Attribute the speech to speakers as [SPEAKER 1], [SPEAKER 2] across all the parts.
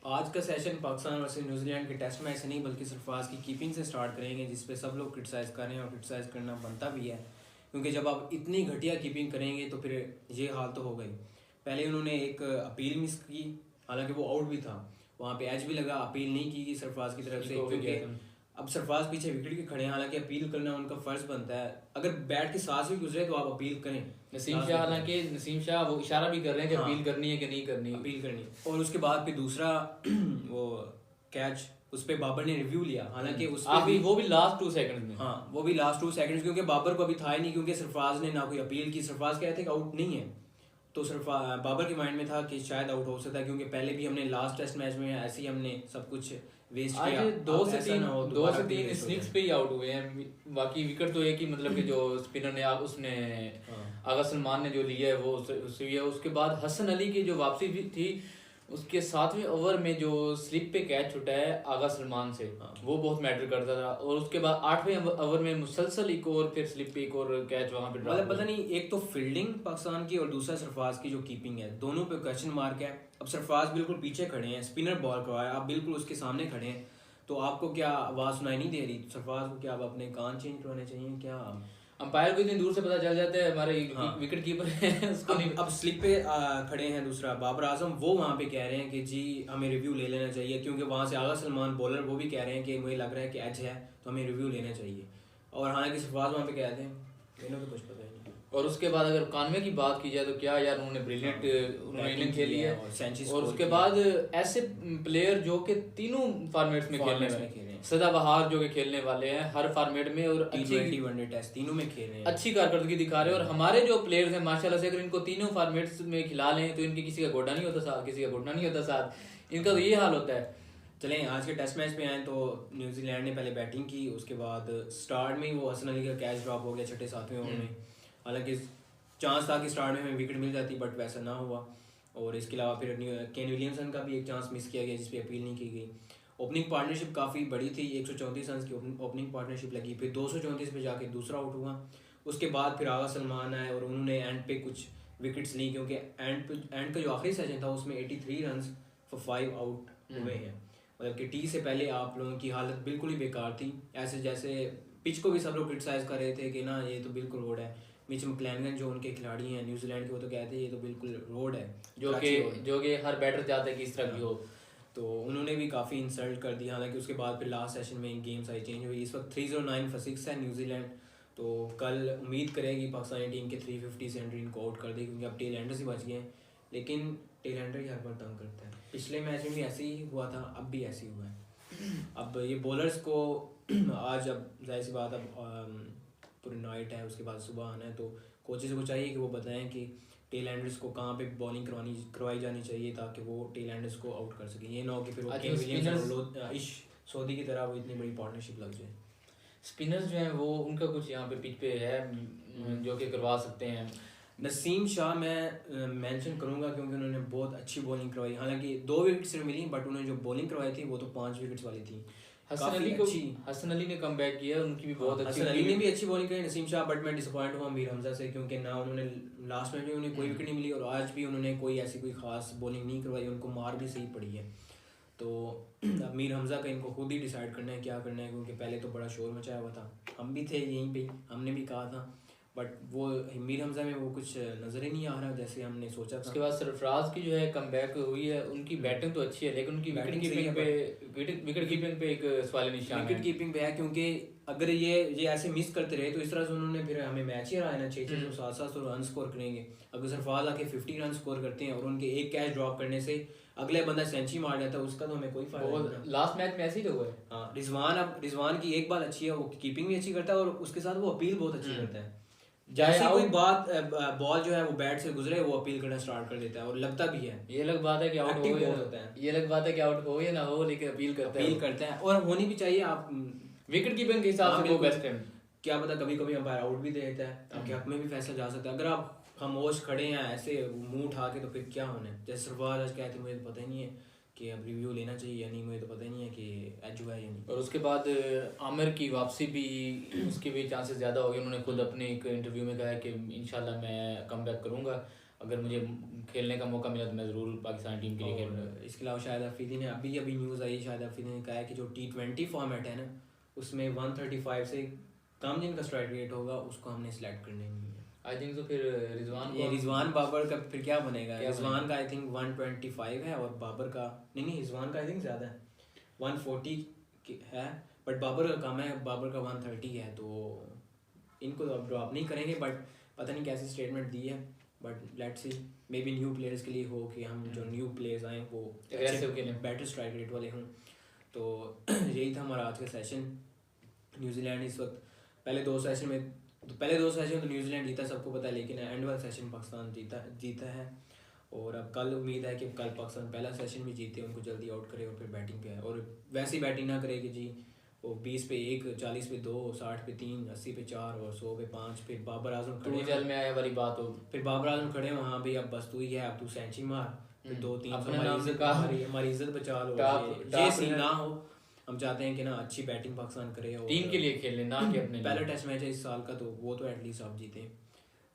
[SPEAKER 1] आज का session Pakistan versus New Zealand के टेस्ट मैच से नहीं बल्कि सरफराज की कीपिंग से स्टार्ट करेंगे, जिस पे सब लोग क्रिटिसाइज़ कर रहे हैं और क्रिटिसाइज़ करना बनता भी है, क्योंकि जब आप इतनी घटिया कीपिंग करेंगे तो फिर ये हाल तो हो गई। पहले उन्होंने एक अपील मिस की, हालांकि वो आउट भी था, वहाँ पे एज भी लगा, अपील नहीं की सरफराज की तरफ से, क्योंकि अब सरफराज पीछे विकेट के खड़े हैं, हालांकि अपील करना उनका फ़र्ज़ बनता है। अगर बैट के साथ भी गुजरे तो आप अपील करें।
[SPEAKER 2] नसीम शाह, हालांकि नसीम शाह वो इशारा भी कर रहे हैं कि अपील करनी है कि नहीं करनी,
[SPEAKER 1] अपील करनी। और उसके बाद फिर दूसरा वो कैच, उस पर बाबर ने रिव्यू लिया, हालांकि उस पे
[SPEAKER 2] वो भी लास्ट 2 सेकंड में।
[SPEAKER 1] हाँ, वो भी लास्ट 2 सेकंड्स, क्योंकि बाबर को अभी था ही नहीं, क्योंकि सरफराज ने ना कोई अपील की। सरफराज कहते कि आउट नहीं है, तो बाबर के माइंड में था कि शायद आउट हो सकता है, क्योंकि पहले भी हमने लास्ट टेस्ट मैच में ऐसे ही हमने सब कुछ वेस्ट किया।
[SPEAKER 2] 2 से 3 स्निक्स पे ही आउट हुए हैं, बाकी विकेट तो एक ही, मतलब कि जो स्पिनर ने उसने आगा सलमान ने जो लिया है वो उसके बाद हसन अली की जो वापसी भी थी, उसके 7वें ओवर में जो स्लिप पे कैच छुटा है आगा सलमान से, वो बहुत मैटर करता था। और उसके बाद 8वें ओवर में मुसलसल एक और फिर स्लिप पे एक और कैच वहां पे
[SPEAKER 1] मतलब पता नहीं, एक तो फील्डिंग पाकिस्तान की और दूसरा सरफराज की जो कीपिंग है, दोनों पे क्वेश्चन मार्क है। अब सरफराज बिल्कुल पीछे खड़े हैं, स्पिनर बॉल करवाया, आप बिल्कुल उसके सामने खड़े हैं, तो आपको क्या आवाज़ सुनाई नहीं दे रही? सरफराज को क्या अब अपने कान चेंज करवाने चाहिए क्या?
[SPEAKER 2] अंपायर को इतनी दूर से पता चल जाता है हमारे विकेट कीपर है उसको नहीं।
[SPEAKER 1] अब स्लिप पे खड़े हैं दूसरा बाबर आजम, वो वहाँ पे कह रहे हैं कि जी हमें रिव्यू ले लेना चाहिए, क्योंकि वहाँ से आगा सलमान बॉलर वो भी कह रहे हैं कि मुझे लग रहा है कि एच है तो हमें रिव्यू लेना चाहिए। और हालांकि सरफराज वहाँ पे कहते हैं, इन्हें तो कुछ पता ही नहीं।
[SPEAKER 2] और उसके बाद अगर कानवे की बात की जाए तो क्या यार, उन्होंने ब्रिलियंट इनिंग खेली है। और उसके बाद ऐसे प्लेयर जो कि तीनों फॉर्मेट्स में खेलने में सदाबहार जो कि खेलने वाले हैं हर फॉर्मेट में, और
[SPEAKER 1] T20 वनडे टेस्ट तीनों में खेल रहे हैं,
[SPEAKER 2] अच्छी कारकर्दगी दिखा रहे हैं। और हमारे जो प्लेयर्स हैं माशाल्लाह से, अगर इनको तीनों फॉर्मेट्स में खिला लें तो इनके किसी का घोड़ा नहीं होता साथ, किसी का घुटना नहीं होता साथ, इनका तो ये हाल होता है।
[SPEAKER 1] चलें आज के टेस्ट मैच पे आए तो न्यूजीलैंड ने पहले बैटिंग की, उसके बाद स्टार्ट में ही वो हसन अली का कैच ड्रॉप हो गया 6-7वें ओवर में। हालांकि चांस था कि स्टार्ट में हमें विकेट मिल जाती, बट वैसा ना हुआ। और इसके अलावा फिर केन विलियमसन का भी एक चांस मिस किया गया जिस पे अपील नहीं की गई। ओपनिंग पार्टनरशिप काफ़ी बड़ी थी, 134 रन की ओपनिंग पार्टनरशिप लगी, फिर 234 पे जाके दूसरा आउट हुआ। उसके बाद फिर आगा सलमान आए और उन्होंने एंड पे कुछ विकेट्स ली, क्योंकि एंड का जो आखिरी सेशन था उसमें 83 रन फॉर 5 आउट हुए हैं। मतलब कि टी से पहले आप लोगों की हालत बिल्कुल ही बेकार थी, ऐसे जैसे पिच को भी सब लोग क्रिटिसाइज़ कर रहे थे कि ना ये तो बिल्कुल रोड है। मिच मैक्लेनगन जो उनके खिलाड़ी हैं न्यूजीलैंड के, वो तो कहते हैं ये तो बिल्कुल रोड है,
[SPEAKER 2] जो कि हर बैटर चाहते हैं कि इस तरह की हो।
[SPEAKER 1] तो उन्होंने भी काफ़ी इंसल्ट कर दिया। हालांकि उसके बाद फिर लास्ट सेशन में गेम सारी चेंज हुई। इस वक्त 309 for 6 है न्यूजीलैंड, तो कल उम्मीद करेगी पाकिस्तानी टीम के 350 सेंचुरी इनको आउट कर देगी, क्योंकि अब टेल एंडर्स ही बच गए हैं। लेकिन टेल एंडर ही हर बार तंग करता है, पिछले मैच में भी ऐसे ही हुआ था, अब भी ऐसे ही हुआ है। अब ये बॉलर्स को आज, अब जाहिर सी बात, अब पूरी नाइट है, उसके बाद सुबह आना है, तो कोचेज़ को चाहिए कि वो बताएं कि टेल एंडर्स को कहाँ पे बॉलिंग करवाई जानी चाहिए, ताकि वो टेल एंडर्स को आउट कर सके। ये ना हो कि फिर वो केन विलियम्स और इश सऊदी की तरह वो इतनी बड़ी पार्टनरशिप लग जाए।
[SPEAKER 2] स्पिनर्स जो हैं वो उनका कुछ यहाँ पे पिच पे है जो कि करवा सकते हैं।
[SPEAKER 1] नसीम शाह मैं मेंशन करूंगा, क्योंकि उन्होंने बहुत अच्छी बॉलिंग करवाई। हालांकि 2 विकेट सिर्फ मिली, बट उन्होंने जो बॉलिंग करवाई थी वो तो 5 विकेट्स वाली थी।
[SPEAKER 2] हसन अली ने कमबैक किया, उनकी भी बहुत अच्छी,
[SPEAKER 1] हसन अली ने भी अच्छी बॉलिंग करी। नसीम शाह, बट मैं डिसअपॉइंट हुआ मीर हमजा से, क्योंकि ना उन्होंने लास्ट में भी उन्हें कोई विकेट नहीं मिली, और आज भी उन्होंने कोई ऐसी कोई खास बॉलिंग नहीं करवाई, उनको मार भी सही पड़ी है। तो अब मीर हमजा का इनको खुद ही डिसाइड करना है क्या करना है, क्योंकि पहले तो बड़ा शोर मचाया हुआ था, हम भी थे यहीं पे, हमने भी कहा था, बट वो मीर हमजा में वो कुछ नज़र ही नहीं आ रहा जैसे हमने सोचा था।
[SPEAKER 2] उसके बाद सरफराज की जो है कमबैक हुई है, उनकी बैटिंग तो अच्छी है, लेकिन उनकी विकेट कीपिंग पे एक सवाल निशान है।
[SPEAKER 1] विकेट कीपिंग पे है, क्योंकि अगर ये ऐसे मिस करते रहे तो इस तरह से उन्होंने फिर हमें मैच ही हराया ना, 600 700 रन स्कोर करेंगे। अगर सरफराज आके 50 रन स्कोर करते हैं और उनके एक कैच ड्रॉप करने से अगले बंदा सेंचुरी मार जाता है, उसका तो हमें कोई फायदा नहीं।
[SPEAKER 2] लास्ट मैच में ऐसे ही तो हुआ है।
[SPEAKER 1] हाँ, रिजवान की एक बात अच्छी है, वो कीपिंग भी अच्छी करता है, और उसके साथ वो अपील बहुत अच्छी करता है। जैसे कोई बात बॉल जो है वो बैट से गुजरे, वो अपील करना स्टार्ट कर देता है, और लगता भी है।
[SPEAKER 2] ये अलग बात है कि आउट हो या ना हो, लेकिन अपील करता है,
[SPEAKER 1] और होनी भी चाहिए। आप
[SPEAKER 2] विकेट कीपिंग के हिसाब से वो बेस्ट है।
[SPEAKER 1] क्या पता कभी कभी अंपायर आउट भी दे देता है, आपके हक में भी फैसला जा सकता है। अगर आप खामोश खड़े हैं ऐसे मुंह उठा के, तो फिर क्या होना है? जैसे सरफराज आज कहते मुझे तो पता ही नहीं है कि अब रिव्यू लेना चाहिए या नहीं, मुझे तो पता ही नहीं है कि एज हुआ है या नहीं।
[SPEAKER 2] और उसके बाद आमिर की वापसी भी, उसके भी चांसेस ज़्यादा हो गए। उन्होंने खुद अपने एक इंटरव्यू में कहा है कि इंशाल्लाह मैं कम बैक करूँगा। अगर मुझे खेलने का मौका मिला तो मैं ज़रूर पाकिस्तान टीम के लिए खेलूँगा।
[SPEAKER 1] इसके अलावा शाहिद अफरीदी ने अभी न्यूज़ आई, शाहिद अफरीदी ने कहा है कि जो T20 फॉर्मेट है ना उसमें 135 से कम जिनका स्ट्राइक रेट होगा उसको हमने सिलेक्ट करने नहीं है।
[SPEAKER 2] आई थिंक तो फिर
[SPEAKER 1] रिजवान बाबर का फिर क्या बनेगा? रिजवान का आई थिंक 125 है और बाबर का नहीं रिजवान का आई थिंक ज़्यादा है, 140 है, बट बाबर का कम है, बाबर का 130 है। तो इनको तो अब ड्रॉप नहीं करेंगे, बट पता नहीं कैसी स्टेटमेंट दी है, but let's see may be new players के लिए हो कि हम जो न्यू प्लेयर्स आए वो बेटर स्ट्राइक रेट वाले हों। तो यही था हमारा आज का सेशन। न्यूजीलैंड इस वक्त पहले दो सेशन तो न्यूजीलैंड जीता, सबको पता है, लेकिन एंड वाला सेशन पाकिस्तान जीता है। और अब कल उम्मीद है कि कल पाकिस्तान पहला सेशन भी जीते, उनको जल्दी आउट करे और फिर बैटिंग पे आए, और वैसी बैटिंग ना करे कि जी वो 20 पे 1, 40 पे 2, 60 पे 3, 80 पे 4 और 100 पे 5, फिर बाबर आजम खड़े
[SPEAKER 2] जल में आया वाली बात हो,
[SPEAKER 1] फिर बाबर आजम खड़े हो, हाँ भाई अब बस तू ही है, अब तू सेंचुरी मार, फिर 2-3 हमारी इज्जत बचा लो, ये सीन ना हो। हम चाहते हैं कि ना अच्छी बैटिंग पाकिस्तान करे और
[SPEAKER 2] टीम के लिए खेले, ना कि अपने
[SPEAKER 1] पहला टेस्ट मैच है इस साल का, तो वो तो एटलीस्ट आप जीतें।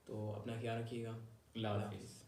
[SPEAKER 1] तो अपना ख्याल रखिएगा।
[SPEAKER 2] अल्लाह हाफिज़।